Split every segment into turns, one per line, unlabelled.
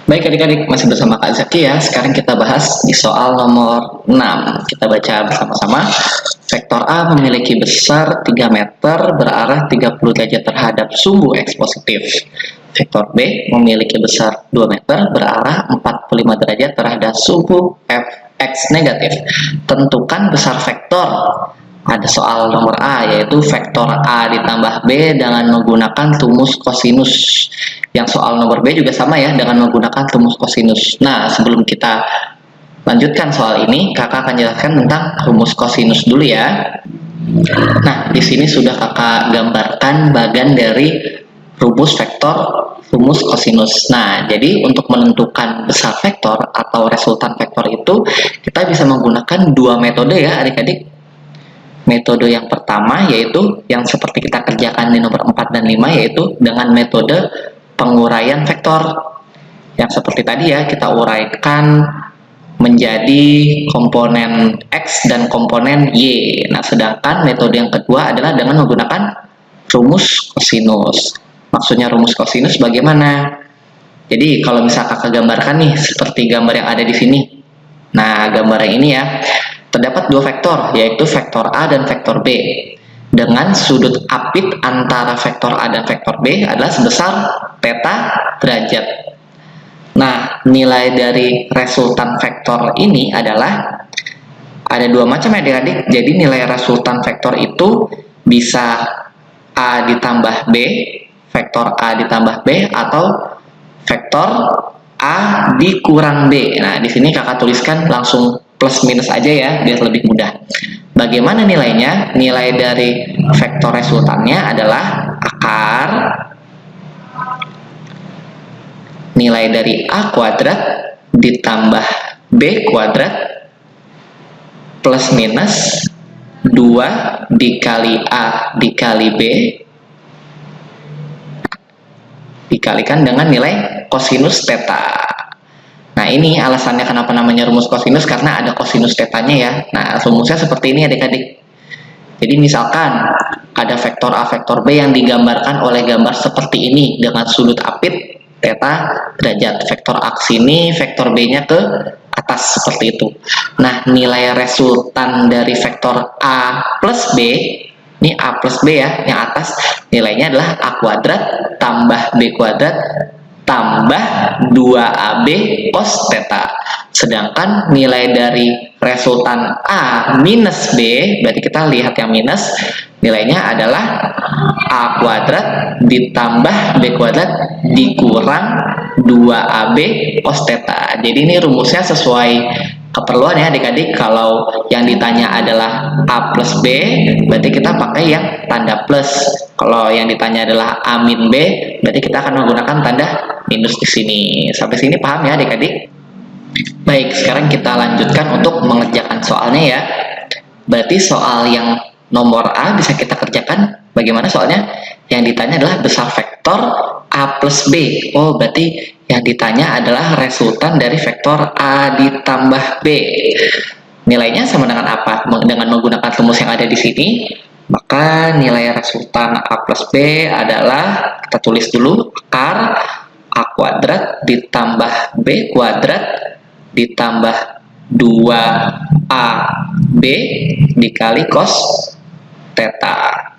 Baik adik-adik, masih bersama Kak Zaki ya. Sekarang kita bahas di soal nomor 6. Kita baca bersama-sama. Vektor A memiliki besar 3 meter berarah 30 derajat terhadap sumbu X positif. Vektor B memiliki besar 2 meter berarah 45 derajat terhadap sumbu X negatif. Tentukan besar vektor. Ada soal nomor A, yaitu vektor A ditambah B dengan menggunakan rumus kosinus. Yang soal nomor B juga sama ya, dengan menggunakan rumus kosinus. Nah, sebelum kita lanjutkan soal ini, kakak akan jelaskan tentang rumus kosinus dulu ya. Nah, di sini sudah kakak gambarkan bagian dari rumus vektor, rumus kosinus. Nah, jadi untuk menentukan besar vektor atau resultan vektor itu, kita bisa menggunakan dua metode ya adik-adik. Metode yang pertama yaitu yang seperti kita kerjakan di nomor 4 dan 5, yaitu dengan metode penguraian vektor. Yang seperti tadi ya, kita uraikan menjadi komponen X dan komponen Y. Nah, sedangkan metode yang kedua adalah dengan menggunakan rumus kosinus. Maksudnya rumus kosinus bagaimana? Jadi kalau misal kakak gambarkan nih, seperti gambar yang ada di sini. Nah, gambar yang ini ya. Terdapat dua vektor, yaitu vektor A dan vektor B. Dengan sudut apit antara vektor A dan vektor B adalah sebesar theta derajat. Nah, nilai dari resultan vektor ini adalah ada dua macam ya adik-adik. Jadi nilai resultan vektor itu bisa A ditambah B, vektor A ditambah B, atau vektor A dikurang B. Nah, di sini kakak tuliskan langsung plus minus aja ya, biar lebih mudah. Bagaimana nilainya? Nilai dari vektor resultannya adalah akar nilai dari A kuadrat ditambah B kuadrat plus minus 2 dikali A dikali B dikalikan dengan nilai kosinus theta. Nah, ini alasannya kenapa namanya rumus kosinus, karena ada kosinus tetanya ya. Nah, rumusnya seperti ini adik-adik. Jadi misalkan ada vektor A, vektor B yang digambarkan oleh gambar seperti ini dengan sudut apit theta derajat. Vektor A ke sini, vektor B-nya ke atas seperti itu. Nah, nilai resultan dari vektor A plus B, ini A plus B ya, yang atas nilainya adalah A kuadrat tambah B kuadrat tambah 2AB cos theta. Sedangkan nilai dari resultan A minus B, berarti kita lihat yang minus, nilainya adalah A kuadrat ditambah B kuadrat dikurang 2AB cos theta. Jadi ini rumusnya sesuai keperluan ya adik-adik. Kalau yang ditanya adalah A plus B, berarti kita pakai yang tanda plus. Kalau yang ditanya adalah A min B, berarti kita akan menggunakan tanda minus di sini. Sampai sini paham ya adik-adik? Baik, sekarang kita lanjutkan untuk mengerjakan soalnya ya. Berarti soal yang nomor A bisa kita kerjakan. Bagaimana soalnya? Yang ditanya adalah besar vektor A plus B. Oh, berarti yang ditanya adalah resultan dari vektor A ditambah B. Nilainya sama dengan apa? Dengan menggunakan rumus yang ada di sini, maka nilai resultan A plus B adalah, kita tulis dulu, akar A kuadrat ditambah B kuadrat ditambah 2AB dikali cos theta.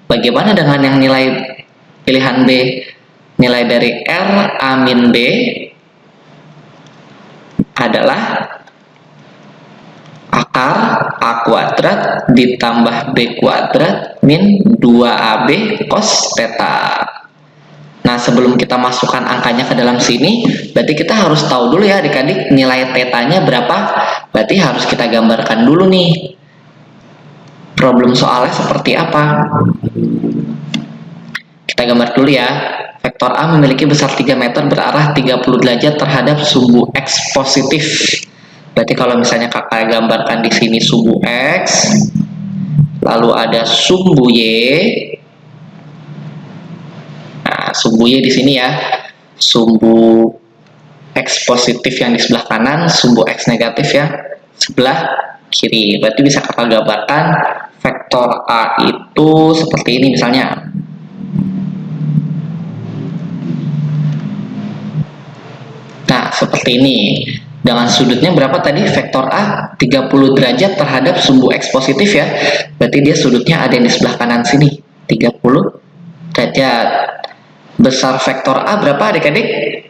Bagaimana dengan yang nilai pilihan B? Nilai dari R A min B adalah akar A kuadrat ditambah B kuadrat min 2AB cos theta. Nah, sebelum kita masukkan angkanya ke dalam sini, berarti kita harus tahu dulu ya adik-adik nilai tetanya berapa. Berarti harus kita gambarkan dulu nih problem soalnya seperti apa. Kita gambar dulu ya. Vektor A memiliki besar 3 meter berarah 30 derajat terhadap sumbu X positif. Berarti kalau misalnya kakak gambarkan di sini sumbu X, lalu ada sumbu Y. Nah, sumbu Y di sini ya, sumbu X positif yang di sebelah kanan, sumbu X negatif ya sebelah kiri. Berarti bisa kakak gambarkan vektor A itu seperti ini misalnya. seperti ini. Dengan sudutnya berapa tadi? Vektor A 30 derajat terhadap sumbu X positif ya. Berarti dia sudutnya ada di sebelah kanan sini, 30 derajat. Besar vektor A berapa adik-adik?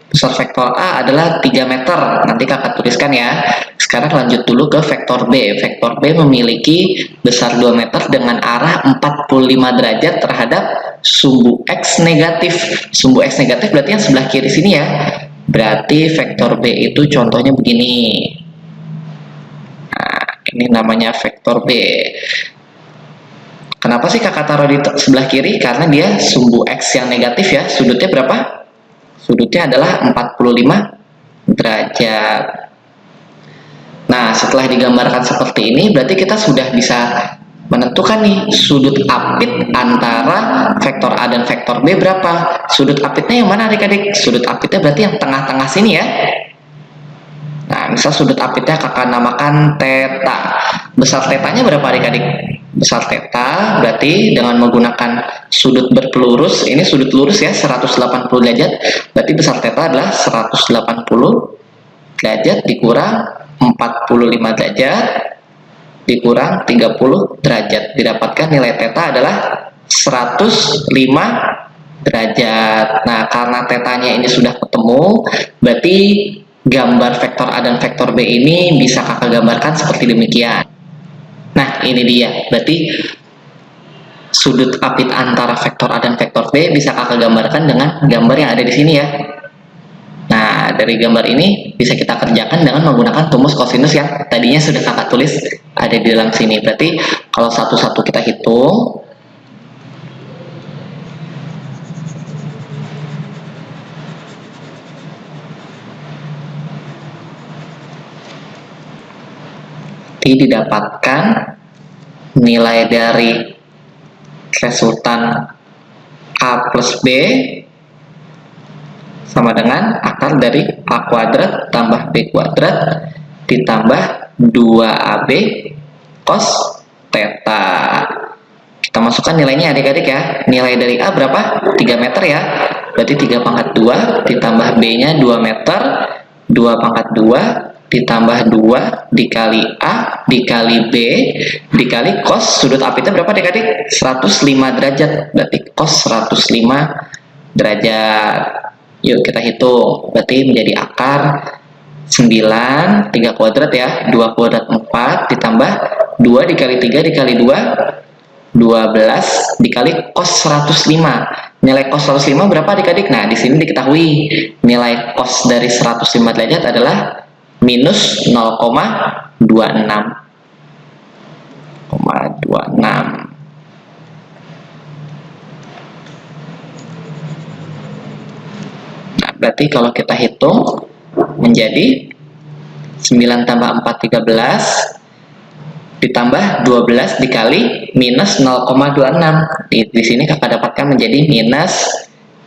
Besar vektor A adalah 3 meter. Nanti kakak tuliskan ya. Sekarang lanjut dulu ke vektor B. Vektor B memiliki besar 2 meter dengan arah 45 derajat terhadap sumbu X negatif. Sumbu X negatif berarti yang sebelah kiri sini ya. Berarti vektor B itu contohnya begini. Nah, ini namanya vektor B. Kenapa sih kakak taruh di sebelah kiri? Karena dia sumbu X yang negatif ya. Sudutnya berapa? Sudutnya adalah 45 derajat. Nah, setelah digambarkan seperti ini, berarti kita sudah bisa menentukan nih sudut apit antara vektor A dan vektor B berapa. Sudut apitnya yang mana adik-adik? Sudut apitnya berarti yang tengah-tengah sini ya. Nah, misal sudut apitnya kakak namakan theta. Besar tetanya berapa adik-adik? Besar theta berarti dengan menggunakan sudut berpelurus, ini sudut lurus ya, 180 derajat. Berarti besar theta adalah 180 derajat dikurang 45 derajat dikurang 30 derajat. Didapatkan nilai theta adalah 105 derajat. Nah, karena tetanya ini sudah ketemu, berarti gambar vektor A dan vektor B ini bisa kakak gambarkan seperti demikian. Nah, ini dia. Berarti sudut apit antara vektor A dan vektor B bisa kakak gambarkan dengan gambar yang ada di sini ya. Nah, dari gambar ini bisa kita kerjakan dengan menggunakan rumus kosinus yang tadinya sudah kakak tulis ada di dalam sini. Berarti kalau satu-satu kita hitung, didapatkan nilai dari resultan A plus B sama dengan akar dari A kuadrat tambah B kuadrat ditambah 2AB cos theta. Kita masukkan nilainya adik-adik ya. Nilai dari A berapa? 3 meter ya. Berarti 3 pangkat 2 ditambah B-nya 2 meter, 2 pangkat 2 ditambah 2 dikali A dikali B dikali cos sudut apitnya berapa adik-adik? 105 derajat. Berarti cos 105 derajat. Yuk kita hitung. Berarti menjadi akar 9, 3 kuadrat ya, 2 kuadrat 4 ditambah 2 dikali 3 dikali 2 12 dikali cos 105. Nilai cos 105 berapa adik-adik? Nah, di sini diketahui nilai cos dari 105 derajat adalah minus 0,26. Nah, berarti kalau kita hitung menjadi 9 tambah 4 13 ditambah 12 dikali minus 0,26. Di sini kakak dapatkan menjadi minus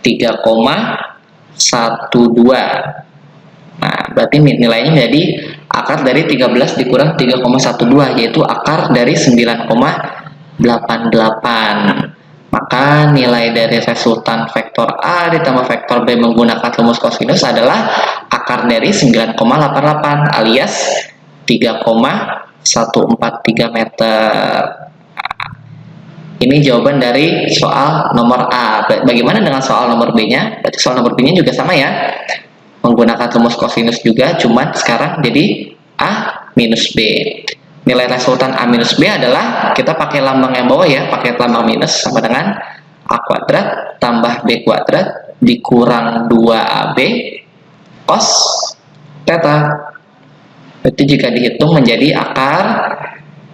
3,12. Nah, berarti nilainya menjadi akar dari 13 dikurang 3,12, yaitu akar dari 9,88. Maka nilai dari resultan vektor A ditambah vektor B menggunakan rumus kosinus adalah akar dari 9,88 alias 3,143 meter. Ini jawaban dari soal nomor A. Bagaimana dengan soal nomor B-nya? Berarti soal nomor B-nya juga sama ya. Menggunakan rumus kosinus juga, cuman sekarang jadi A minus B. Nilai resultan A minus B adalah, kita pakai lambang yang bawah ya, pakai lambang minus, sama dengan A kuadrat tambah B kuadrat dikurang 2AB cos theta. Berarti jika dihitung menjadi akar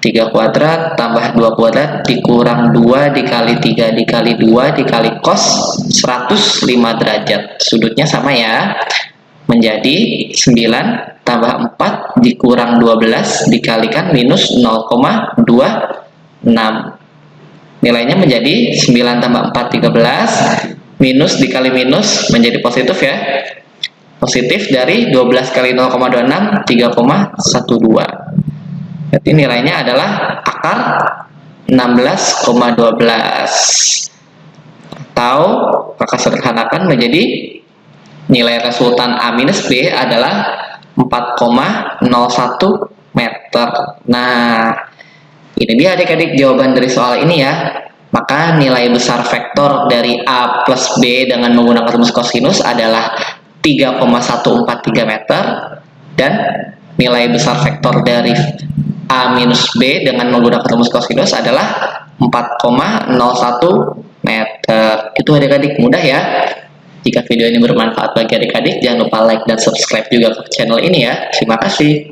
3 kuadrat tambah 2 kuadrat dikurang 2 dikali 3 dikali 2 dikali cos 105 derajat. Sudutnya sama ya, menjadi 9 tambah 4 dikurang 12 dikalikan minus 0,26. Nilainya menjadi 9 tambah 4 13 minus dikali minus menjadi positif ya. Positif dari 12 kali 0,26 3,12. Berarti nilainya adalah akar 16,12 atau kakak sederhanakan menjadi nilai resultan A minus B adalah 4,01 meter. Nah, ini dia adik-adik jawaban dari soal ini ya. Maka nilai besar vektor dari A plus B dengan menggunakan rumus kosinus adalah 3,143 meter, dan nilai besar vektor dari A minus B dengan menggunakan rumus kosinus adalah 4,01 meter. Itu adik-adik, mudah ya. Jika video ini bermanfaat bagi adik-adik, jangan lupa like dan subscribe juga ke channel ini ya. Terima kasih.